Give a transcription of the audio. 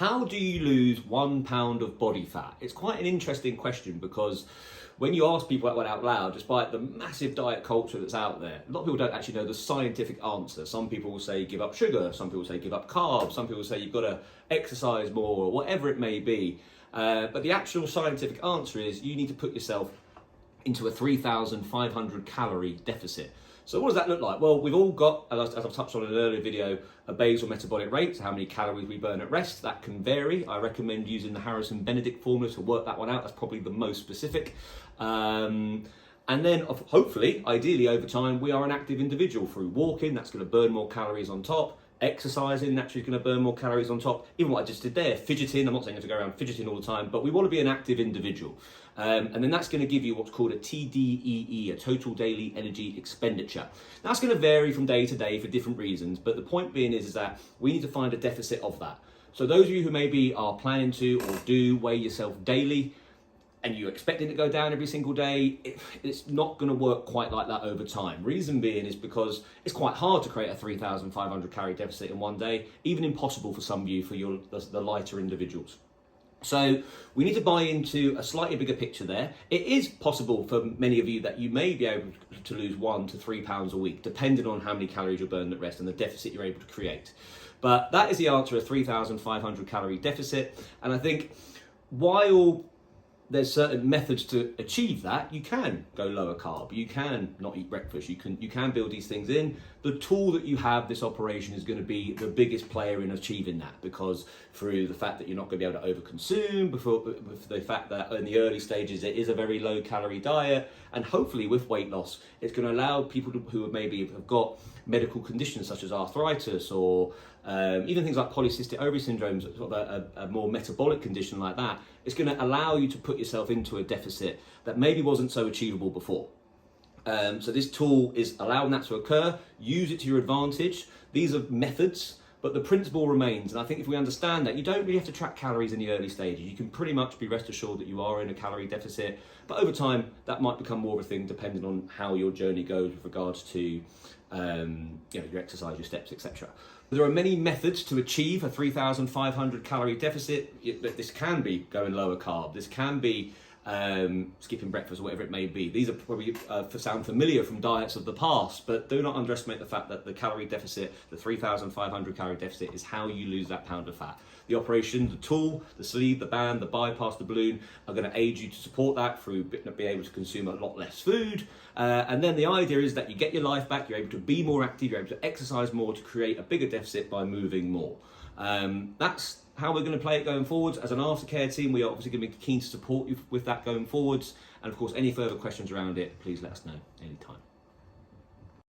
How do you lose 1 pound of body fat? It's quite an interesting question because when you ask people that out loud, despite the massive diet culture that's out there, a lot of people don't actually know the scientific answer. Some people will say give up sugar, some people say give up carbs, some people say you've got to exercise more, or whatever it may be. But the actual scientific answer is you need to put yourself into a 3,500 calorie deficit. So what does that look like? Well, we've all got, as I've touched on in an earlier video, a basal metabolic rate, so how many calories we burn at rest. That can vary. I recommend using the Harrison-Benedict formula to work that one out. That's probably the most specific. And then hopefully, ideally over time, we are an active individual through walking. That's going to burn more calories on top. Exercising, naturally going to burn more calories on top. Even what I just did there, fidgeting. I'm not saying you have to go around fidgeting all the time, but we want to be an active individual. And then that's going to give you what's called a TDEE, a total daily energy expenditure. That's going to vary from day to day for different reasons, but the point being is that we need to find a deficit of that. So those of you who maybe are planning to or do weigh yourself daily, and you're expecting it to go down every single day, it's not going to work quite like that over time. Reason being is because it's quite hard to create a 3,500 calorie deficit in one day, even impossible for some of you, for the lighter individuals. So we need to buy into a slightly bigger picture there. It is possible for many of you that you may be able to lose 1 to 3 pounds a week, depending on how many calories you're burning at rest and the deficit you're able to create. But that is the answer, a 3,500 calorie deficit. And I think while there's certain methods to achieve that, you can go lower carb, you can not eat breakfast, you can build these things in. The tool that you have, this operation, is going to be the biggest player in achieving that, because through the fact that you're not going to be able to overconsume, with the fact that in the early stages it is a very low calorie diet, and hopefully with weight loss it's going to allow people who have got medical conditions such as arthritis or even things like polycystic ovary syndrome, sort of a more metabolic condition like that. It's going to allow you to put yourself into a deficit that maybe wasn't so achievable before. So this tool is allowing that to occur. Use it to your advantage. These are methods, but the principle remains. And I think if we understand that, you don't really have to track calories in the early stages. You can pretty much be rest assured that you are in a calorie deficit. But over time, that might become more of a thing depending on how your journey goes with regards to your exercise, your steps, etc. There are many methods to achieve a 3,500 calorie deficit. This can be going lower carb. This can be skipping breakfast or whatever it may be. These are probably sound familiar from diets of the past, but do not underestimate the fact that the calorie deficit, the 3,500 calorie deficit, is how you lose that pound of fat. The operation, the tool, the sleeve, the band, the bypass, the balloon are going to aid you to support that through being able to consume a lot less food. And then the idea is that you get your life back, you're able to be more active, you're able to exercise more to create a bigger deficit by moving more. That's how we're going to play it going forwards. As an aftercare team, we are obviously going to be keen to support you with that going forwards. And of course, any further questions around it, please let us know anytime.